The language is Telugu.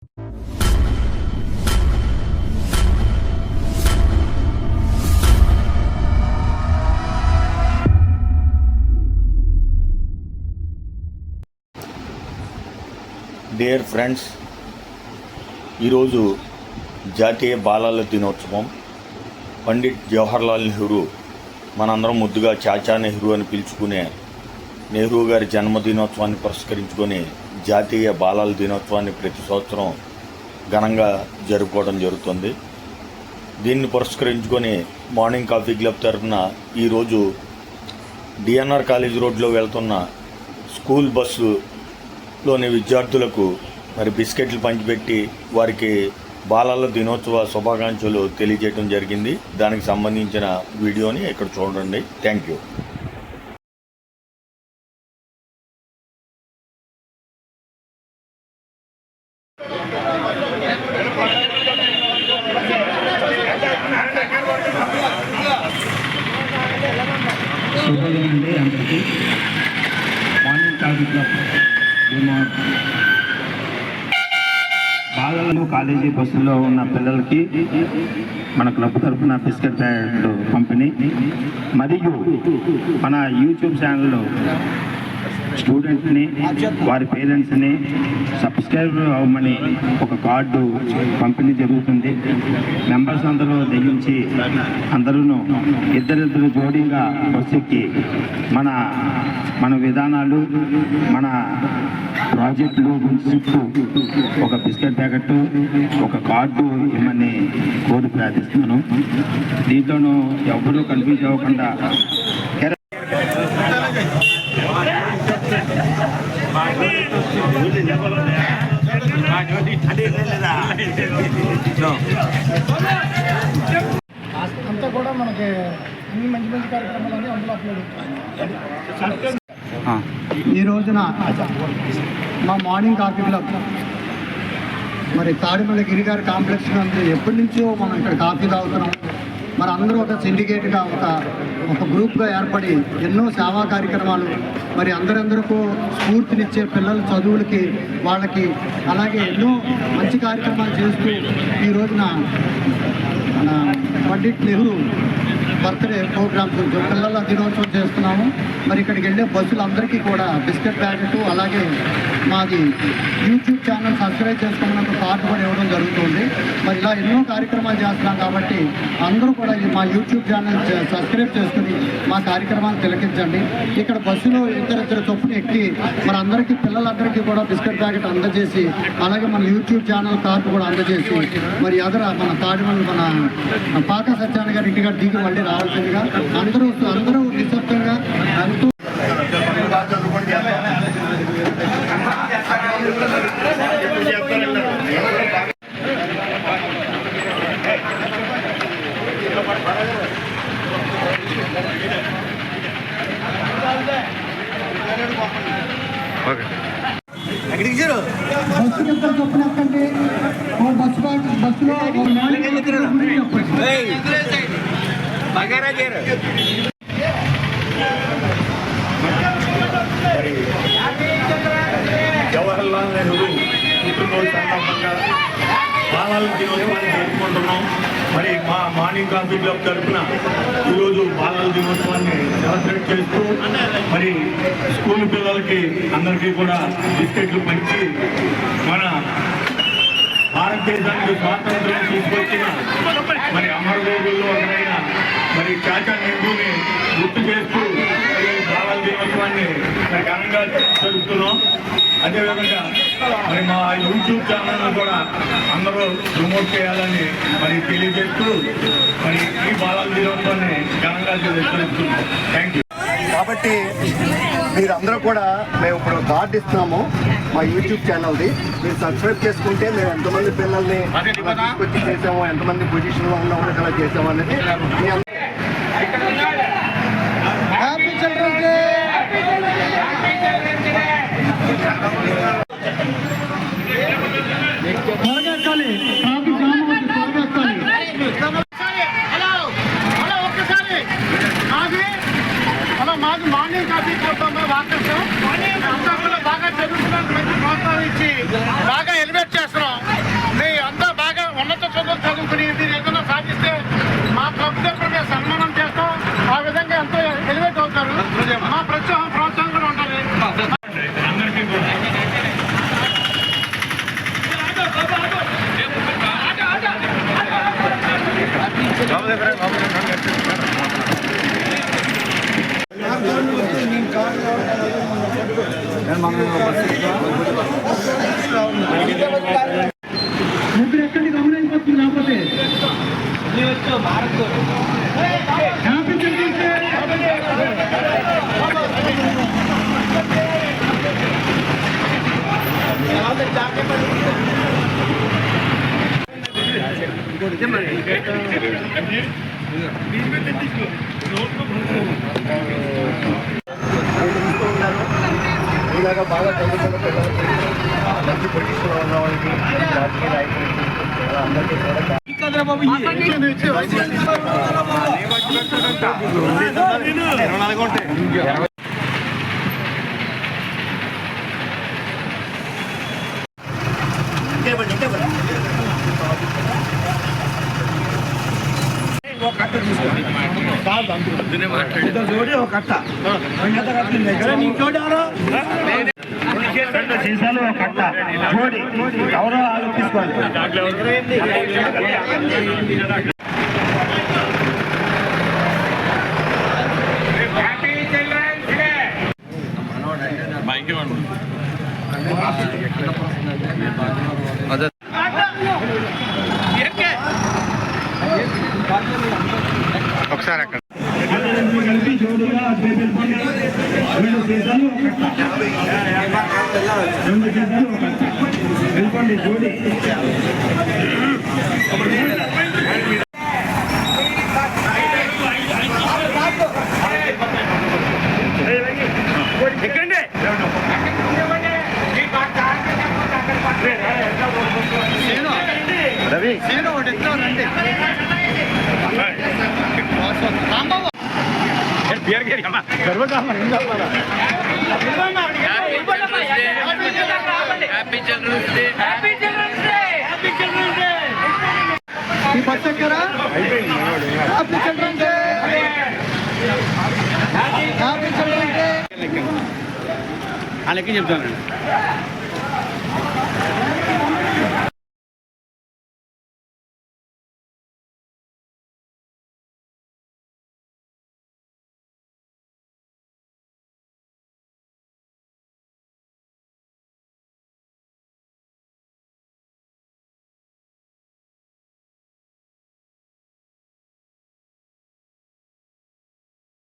డియర్ ఫ్రెండ్స్, ఈరోజు జాతీయ బాలల దినోత్సవం. పండిట్ జవహర్లాల్ నెహ్రూ, మనందరం ముద్దుగా చాచా నెహ్రూ అని పిలుచుకునే నెహ్రూ గారి జన్మదినోత్సవాన్ని పురస్కరించుకొని జాతీయ బాలల దినోత్సవాన్ని ప్రతి సంవత్సరం ఘనంగా జరుపుకోవడం జరుగుతుంది. దీన్ని పురస్కరించుకొని మార్నింగ్ కాఫీ క్లబ్ తరఫున ఈరోజు డిఎన్ఆర్ కాలేజ్ రోడ్లో వెళ్తున్న స్కూల్ బస్సులోని విద్యార్థులకు మరి బిస్కెట్లు పంచిపెట్టి వారికి బాలల దినోత్సవ శుభాకాంక్షలు తెలియజేయడం జరిగింది. దానికి సంబంధించిన వీడియోని ఇక్కడ చూడండి. Thank you. శుభోదయండి అందరికీ. మార్నింగ్ కాఫీ క్లబ్ బాలలు కాలేజీ బస్సులో ఉన్న పిల్లలకి మన క్లబ్ తరఫున బిస్కెట్ ప్యాకెట్ పంపిణీ మరియు మన యూట్యూబ్ ఛానల్లో స్టూడెంట్ని వారి పేరెంట్స్ని సబ్స్క్రైబ్ అవ్వమని ఒక కార్డు పంపిణీ జరుగుతుంది. మెంబర్స్ అందరూ దయించి అందరూ ఇద్దరిద్దరు జోడీగా బస్సు ఎక్కి మన విధానాలు, మన ప్రాజెక్టులు గురించి ఒక బిస్కెట్ ప్యాకెట్, ఒక కార్డు ఇవ్వమని కోరి ప్రార్థిస్తున్నాను. దీంట్లోనూ ఎవరూ కన్ఫ్యూజ్ అవ్వకుండా అంతా కూడా మనకి అన్ని మంచి మంచి కార్యక్రమాలు అందులో అప్లోడ్. ఈ రోజున మా మార్నింగ్ కాఫీ క్లబ్ మరి తాడిమల్లి గిరిగారి కాంప్లెక్స్ నందు ఎప్పటి నుంచో మనం ఇక్కడ కాఫీ తాగుతున్నాం. మరి అందరూ ఒక సిండికేట్గా ఒక గ్రూప్గా ఏర్పడి ఎన్నో సేవా కార్యక్రమాలు మరి అందరూ స్ఫూర్తినిచ్చే పిల్లల చదువులకి వాళ్ళకి అలాగే ఎన్నో మంచి కార్యక్రమాలు చేస్తూ ఈ రోజున మన పండిట్ నెహ్రూ బర్త్డే ప్రోగ్రామ్స్ పిల్లల దినోత్సవం చేస్తున్నాము. మరి ఇక్కడికి వెళ్ళే బస్సులందరికీ కూడా బిస్కెట్ ప్యాకెట్ అలాగే మాది యూట్యూబ్ ఛానల్ సబ్స్క్రైబ్ చేసుకోమని కార్డు కూడా ఇవ్వడం జరుగుతుంది. మరి ఇలా ఎన్నో కార్యక్రమాలు చేస్తున్నాం కాబట్టి అందరూ కూడా మా యూట్యూబ్ ఛానల్ సబ్స్క్రైబ్ చేసుకుని మా కార్యక్రమాన్ని తిలకించండి. ఇక్కడ బస్సులో ఇద్దరిద్దరు చొప్పున ఎక్కి మరి అందరికీ పిల్లలందరికీ కూడా బిస్కెట్ ప్యాకెట్ అందజేసి అలాగే మన యూట్యూబ్ ఛానల్ కార్డు కూడా అందజేసి మరి మన తాడిమల్లి మన పాక సత్యాన్ని గారి ఇంటిగా దిగి మళ్ళీ రావాల్సిందిగా అందరూ నిశ్శబ్దంగా అంటూ బస్సు ఎంత చొప్పున ఎక్కండి. బస్సులో జవహర్లాల్ నెహ్రూ పుట్టినరోజు సందర్భంగా బాలల దినోత్సవాన్ని జరుపుకుంటున్నాం. మరి మా మార్నింగ్ కాఫీ క్లబ్ తరఫున ఈరోజు బాలల దినోత్సవాన్ని సెలబ్రేట్ చేస్తూ మరి స్కూల్ పిల్లలకి అందరికీ కూడా బిస్కెట్లు పంచి మన భారతదేశానికి స్వాతంత్ర్యం తీసుకొచ్చిన మరి అమరవీరుల్లో ఒకరైన మరి చాచా నెహ్రూని గుర్తు చేస్తూ బాలల దినోత్సవాన్ని ఘనంగా జరుపుతున్నాం. అదేవిధంగా మరి మా యూట్యూబ్ ఛానల్ను కూడా అందరూ ప్రమోట్ చేయాలని మరి తెలియజేస్తూ మరి ఈ బాలల దినోత్సవాన్ని ఘనంగా జరుపుతున్నాం. Thank you. కాబట్టి మీరందరూ కూడా మేము ఇప్పుడు కార్డు ఇస్తున్నాము మా యూట్యూబ్ ఛానల్ది. మీరు సబ్స్క్రైబ్ చేసుకుంటే మేము ఎంతమంది పిల్లల్ని తీసుకొచ్చి చేసామో, ఎంతమంది పొజిషన్లో ఉన్నామో ఇలా చేసామో అనేది హ్యాపీ చిల్డ్రన్స్ డే. మాది మార్నింగ్ కాఫీ క్లబ్ వాకర్స్ బాగా చదువుతున్నాను, మంచి ప్రోత్సాహం ఇచ్చి బాగా ఎలివేట్ చేస్తున్నాం. Happy children's day. ఇలాగా బాగా చదువుకున్న పిల్లలకి మంచి పొజిషన్లో ఉన్న వాళ్ళకి రాజకీయ నాయకులకి అందరికీ కూడా సీసాలు ఒక కట్ట జోడి ఎవరో ఆలోచించుకోవాలి. ఒకసారి అక్కడ కలిపి జోడిగా 2 సీసాలు ఒక కట్ట, 2 సీసాలు ఒక కట్ట వెళ్ళిపోండి జోడి. ఎక్కండి. రవి ఈ బస్ ఎక్కరా happy children's day. Happy children's day. వాళ్ళకి చెప్తాను.